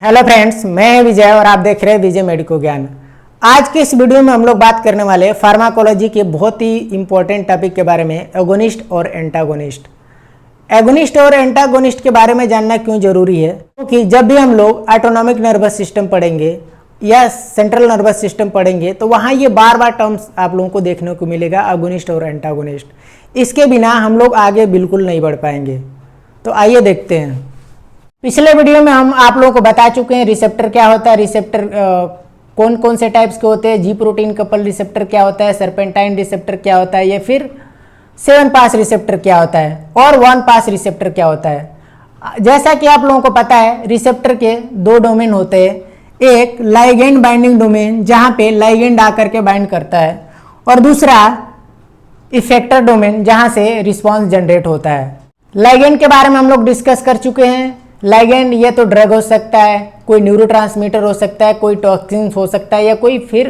Hello friends, मैं विजय और आप देख रहे हैं विजय मेडिको ज्ञान। आज के इस वीडियो में हम लोग बात करने वाले हैं फार्माकोलॉजी के बहुत ही इंपॉर्टेंट टॉपिक के बारे में, एगोनिस्ट और एंटागोनिस्ट। एगोनिस्ट और एंटागोनिस्ट के बारे में जानना क्यों जरूरी है? क्योंकि जब भी हम लोग ऑटोनॉमिक नर्वस सिस्टम पढ़ेंगे या सेंट्रल नर्वस सिस्टम पढ़ेंगे तो वहाँ ये बार बार टर्म्स आप लोगों को देखने को मिलेगा, एगोनिस्ट और एंटागोनिस्ट। इसके बिना हम लोग आगे बिल्कुल नहीं बढ़ पाएंगे। तो आइए देखते हैं। पिछले वीडियो में हम आप लोगों को बता चुके हैं रिसेप्टर क्या होता है, रिसेप्टर कौन कौन से टाइप्स के होते हैं, जी प्रोटीन कपल रिसेप्टर क्या होता है, सर्पेंटाइन रिसेप्टर क्या होता है, या फिर 7 पास रिसेप्टर क्या होता है और 1 पास रिसेप्टर क्या होता है। जैसा कि आप लोगों को पता है रिसेप्टर के 2 डोमेन होते हैं, एक लाइगेंड बाइंडिंग डोमेन जहाँ पे लाइगेंड आकर के बाइंड करता है, और दूसरा इफेक्टर डोमेन जहाँ से रिस्पॉन्स जनरेट होता है। लाइगेंड के बारे में हम लोग डिस्कस कर चुके हैं। लाइगेंड ये तो ड्रग हो सकता है, कोई न्यूरोट्रांसमीटर हो सकता है, कोई टॉक्सिन हो सकता है, या कोई फिर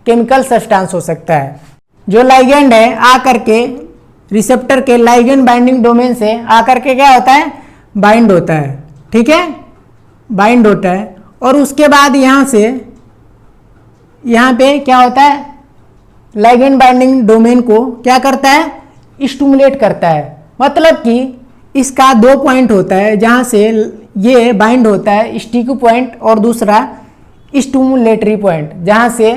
केमिकल सब्सटेंस हो सकता है। जो लाइगेंड है आकर के रिसेप्टर के लाइगेंड बाइंडिंग डोमेन से आकर के क्या होता है, बाइंड होता है। ठीक है, बाइंड होता है, और उसके बाद यहाँ से यहाँ पे क्या होता है, लाइगेंड बाइंडिंग डोमेन को क्या करता है, स्टिमुलेट करता है। मतलब कि इसका 2 पॉइंट होता है जहाँ से ये बाइंड होता है, स्टिकी पॉइंट, और दूसरा स्टिमुलेटरी पॉइंट जहाँ से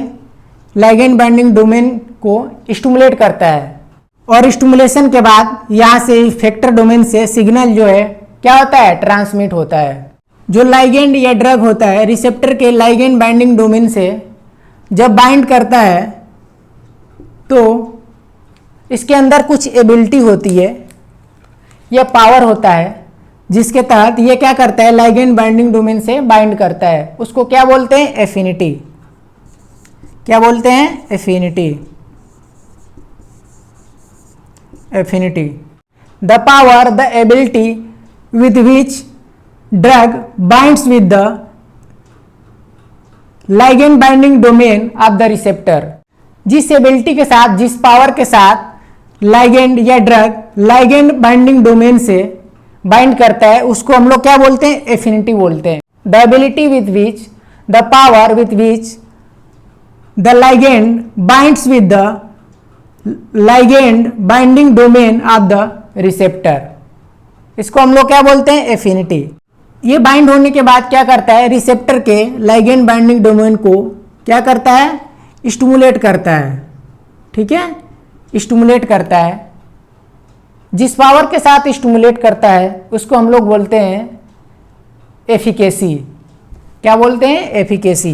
लाइगेंड बाइंडिंग डोमेन को स्टिमुलेट करता है। और स्टिमुलेशन के बाद यहाँ से इफेक्टर डोमेन से सिग्नल जो है क्या होता है, ट्रांसमिट होता है। जो लाइगेंड या ड्रग होता है रिसेप्टर के लाइगेंड बाइंडिंग डोमेन से जब बाइंड करता है तो इसके अंदर कुछ एबिलिटी होती है या पावर होता है, जिसके तहत ये क्या करता है, लाइगेंड बाइंडिंग डोमेन से बाइंड करता है। उसको क्या बोलते हैं, एफिनिटी। क्या बोलते हैं, affinity. Affinity the power, the ability with which drug binds with the ligand binding domain of the receptor. जिस एबिलिटी के साथ, जिस पावर के साथ लाइगेंड या ड्रग लाइगेंड बाइंडिंग डोमेन से बाइंड करता है उसको हम लोग क्या बोलते हैं, एफिनिटी बोलते हैं। The ability with which, the power with which the ligand binds with the ligand binding domain of the receptor, इसको हम लोग क्या बोलते हैं, एफिनिटी। ये बाइंड होने के बाद क्या करता है, रिसेप्टर के लाइगेंड बाइंडिंग डोमेन को क्या करता है, स्टिमुलेट करता है। ठीक है, स्टिमुलेट करता है। जिस पावर के साथ स्टिमुलेट करता है उसको हम लोग बोलते हैं एफिकेसी। क्या बोलते हैं, एफिकेसी।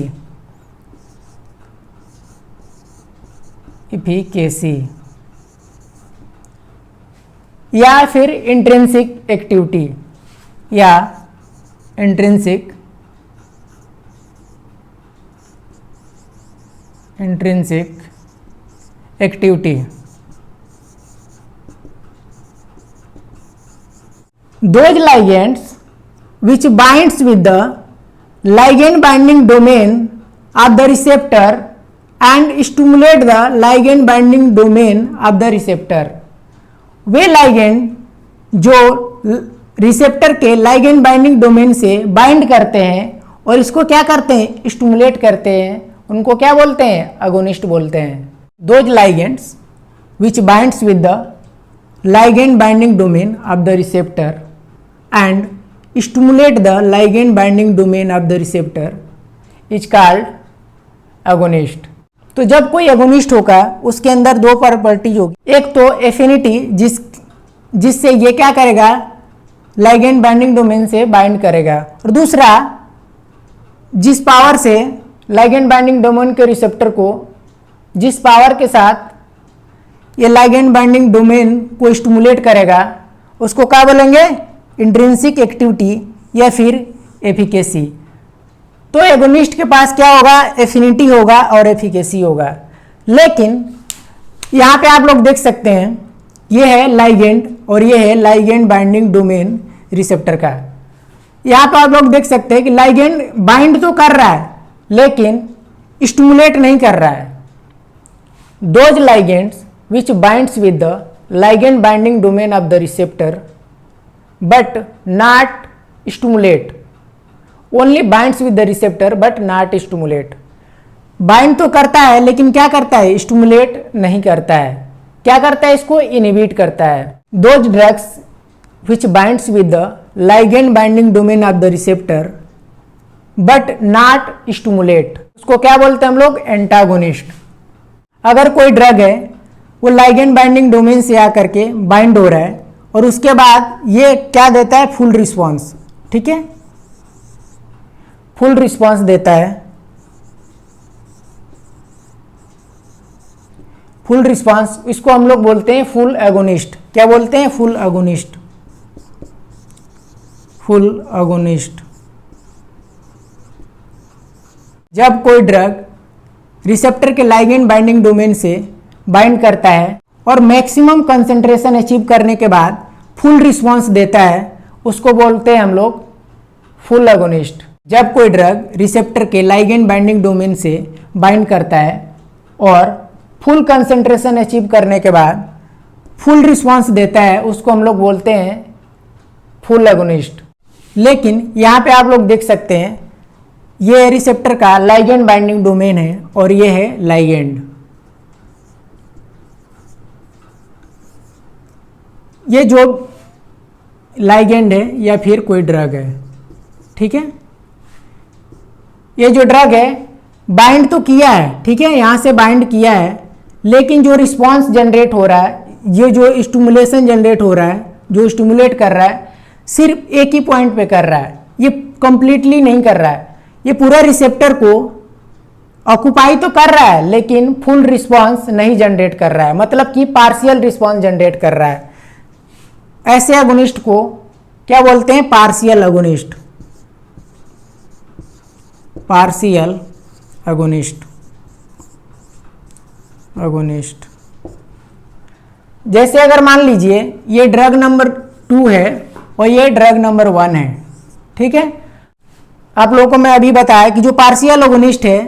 एफिकेसी या फिर इंट्रिंसिक एक्टिविटी या intrinsic activity. Those ligands which binds with the ligand binding domain of the receptor and stimulate the ligand binding domain of the receptor, way ligand जो रिसेप्टर के ligand binding domain से bind करते हैं और इसको क्या करते हैं, स्टिमुलेट करते हैं, उनको क्या बोलते हैं, अगोनिस्ट बोलते हैं। Those ligands which binds with the ligand binding domain of the receptor and stimulate the ligand binding domain of the receptor is called agonist। तो जब कोई एगोनिस्ट होगा उसके अंदर 2 प्रॉपर्टीज होगी। एक तो एफिनिटी, जिससे ये क्या करेगा, लाइगेंड बाइंडिंग डोमेन से बाइंड करेगा, और दूसरा जिस पावर से लाइगेंड बाइंडिंग डोमेन के रिसेप्टर को, जिस पावर के साथ ये लाइगेंड बाइंडिंग डोमेन को स्टिमुलेट करेगा उसको क्या बोलेंगे, इंट्रिंसिक एक्टिविटी या फिर एफिकेसी। तो एगोनिस्ट के पास क्या होगा, एफिनिटी होगा और एफिकेसी होगा। लेकिन यहाँ पे आप लोग देख सकते हैं ये है लाइगेंड और ये है लाइगेंड बाइंडिंग डोमेन रिसेप्टर का। यहाँ पे आप लोग देख सकते हैं कि लाइगेंड बाइंड तो कर रहा है लेकिन स्टिमुलेट नहीं कर रहा है। Those ligands which binds with the ligand binding domain of the receptor but not stimulate, only binds with the receptor but not stimulate. Bind तो करता है लेकिन क्या करता है, स्टिमुलेट नहीं करता है। क्या करता है, इसको इनहिबिट करता है। Those drugs which binds with the ligand binding domain of the receptor but not stimulate, उसको क्या बोलते हैं हम लोग, एंटागोनिस्ट। अगर कोई ड्रग है वो लाइगेंड बाइंडिंग डोमेन से आकर के बाइंड हो रहा है और उसके बाद ये क्या देता है, फुल रिस्पॉन्स, ठीक है, फुल रिस्पॉन्स देता है। फुल रिस्पॉन्स, इसको हम लोग बोलते हैं फुल एगोनिस्ट। क्या बोलते हैं, फुल एगोनिस्ट। Full agonist. जब कोई ड्रग रिसेप्टर के लाइगेंड बाइंडिंग डोमेन से बाइंड करता है और मैक्सिमम कंसंट्रेशन अचीव करने के बाद फुल रिस्पॉन्स देता है, उसको बोलते हैं हम लोग फुल एगोनिस्ट। जब कोई ड्रग रिसेप्टर के लाइगेंड बाइंडिंग डोमेन से बाइंड करता है और फुल कंसंट्रेशन अचीव करने के बाद फुल रिस्पॉन्स देता है, उसको हम लोग बोलते हैं फुल एगोनिस्ट। लेकिन यहाँ पे आप लोग देख सकते हैं ये रिसेप्टर का लाइगेंड बाइंडिंग डोमेन है और ये है लाइगेंड। ये जो लाइगेंड है या फिर कोई ड्रग है, ठीक है, ये जो ड्रग है बाइंड तो किया है, ठीक है, यहां से बाइंड किया है, लेकिन जो रिस्पांस जनरेट हो रहा है, ये जो स्टिमुलेशन जनरेट हो रहा है, जो स्टिमुलेट कर रहा है, सिर्फ एक ही पॉइंट पे कर रहा है, ये कंप्लीटली नहीं कर रहा है। ये पूरा रिसेप्टर को ऑक्युपाई तो कर रहा है लेकिन फुल रिस्पांस नहीं जनरेट कर रहा है, मतलब कि पार्शियल रिस्पांस जनरेट कर रहा है। ऐसे एगोनिस्ट को क्या बोलते हैं, partial agonist. Partial agonist. Agonist जैसे अगर मान लीजिए ये ड्रग नंबर 2 है और ये ड्रग नंबर 1 है, ठीक है। आप लोगों को मैं अभी बताया कि जो पार्शियल एगोनिस्ट है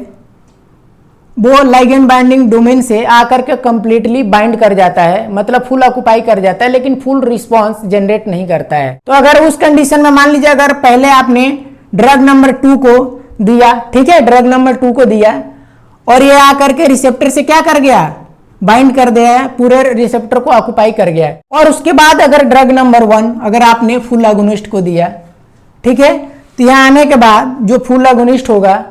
वो लाइगेंड बाइंडिंग डोमेन से आकर के कंप्लीटली बाइंड कर जाता है, मतलब फुल ऑक्युपाई कर जाता है, लेकिन फुल रिस्पांस जनरेट नहीं करता है। तो अगर उस कंडीशन में मान लीजिए अगर पहले आपने ड्रग नंबर 2 को दिया, ठीक है, ड्रग नंबर 2 को दिया और ये आकर के रिसेप्टर से क्या कर गया, बाइंड कर दिया है, पूरे रिसेप्टर को ऑक्युपाई कर गया है। और उसके बाद अगर ड्रग नंबर 1 अगर आपने फुल एगोनिस्ट को दिया, ठीक है, तो यहां आने के बाद जो फुल एगोनिस्ट होगा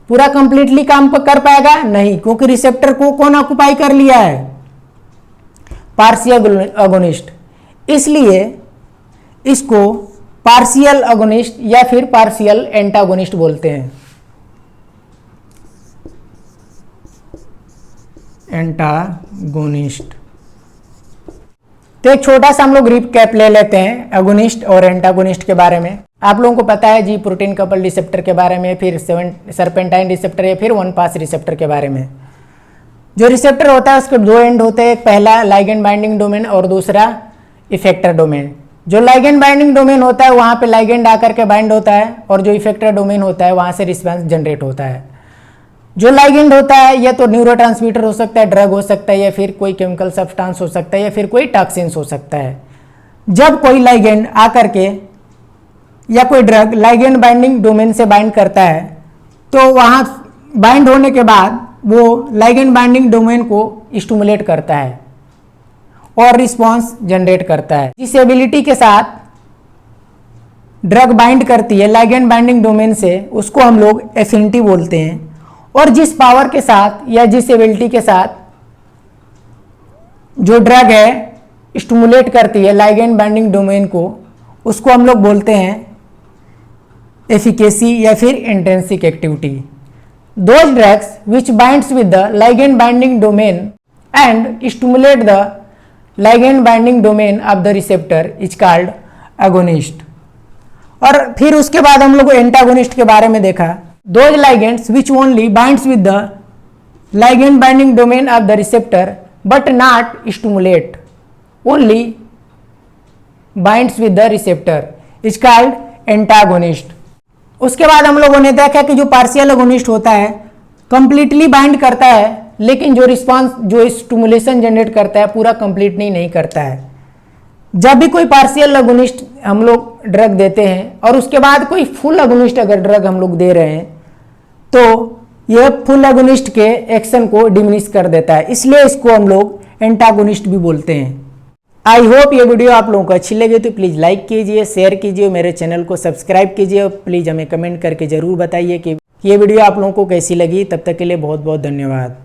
पूरा कंप्लीटली काम कर पाएगा नहीं, क्योंकि रिसेप्टर को कौन ऑक्युपाई कर लिया है, पार्शियल एगोनिस्ट। इसलिए इसको पार्शियल एगोनिस्ट या फिर पार्शियल एंटागोनिस्ट बोलते हैं। एंटागोनिस्ट। तो एक छोटा सा हम लोग रिकैप ले लेते हैं एगोनिस्ट और एंटागोनिस्ट के बारे में। आप लोगों को पता है जी प्रोटीन कपल रिसेप्टर के बारे में, फिर सर्पेंटाइन रिसेप्टर या फिर वन पास रिसेप्टर के बारे में। जो रिसेप्टर होता है उसके 2 एंड होते हैं, एक पहला लाइगेंड बाइंडिंग डोमेन और दूसरा इफेक्टर डोमेन। जो लाइगेंड बाइंडिंग डोमेन होता है वहां पे लाइगेंड आकर के बाइंड होता है और जो इफेक्टर डोमेन होता है वहां से रिस्पांस जनरेट होता है। जो लाइगेंड होता है या तो न्यूरोट्रांसमीटर हो सकता है, ड्रग हो सकता है, या फिर कोई केमिकल सब्सटेंस हो सकता है, या फिर कोई टॉक्सिन्स हो सकता है। जब कोई लाइगेंड आकर के या कोई ड्रग लाइगेंड बाइंडिंग डोमेन से बाइंड करता है तो वहां बाइंड होने के बाद वो लाइगेंड बाइंडिंग डोमेन को स्टिमुलेट करता है और रिस्पांस जनरेट करता है। जिस एबिलिटी के साथ ड्रग बाइंड करती है लाइगेंड बाइंडिंग डोमेन से उसको हम लोग एफिनिटी बोलते हैं, और जिस पावर के साथ या जिस एबिलिटी के साथ जो ड्रग है स्टिमुलेट करती है लाइगेंड बाइंडिंग डोमेन को उसको हम लोग बोलते हैं एफिकेसी या फिर intrinsic activity. Those drugs which binds with the ligand binding domain and stimulate the ligand binding domain of the receptor is called agonist. और फिर उसके बाद हम लोग एंटागोनिस्ट के बारे में देखा। Those ligands which only binds with the ligand binding domain of the receptor but not stimulate, only binds with the receptor is called antagonist. उसके बाद हम लोगों ने देखा कि जो पार्शियल एगोनिस्ट होता है कंप्लीटली बाइंड करता है, लेकिन जो रिस्पांस जो स्टिमुलेशन जनरेट करता है पूरा कंप्लीटली नहीं करता है। जब भी कोई पार्शियल अगोनिस्ट हम लोग ड्रग देते हैं और उसके बाद कोई फुल अगोनिस्ट अगर ड्रग हम लोग दे रहे हैं तो यह फुल अगोनिस्ट के एक्शन को डिमिनिश कर देता है, इसलिए इसको हम लोग एंटागोनिस्ट भी बोलते हैं। आई होप ये वीडियो आप लोगों को अच्छी लगी तो प्लीज़ लाइक कीजिए, शेयर कीजिए, मेरे चैनल को सब्सक्राइब कीजिए और प्लीज़ हमें कमेंट करके ज़रूर बताइए कि ये वीडियो आप लोगों को कैसी लगी। तब तक के लिए बहुत बहुत धन्यवाद।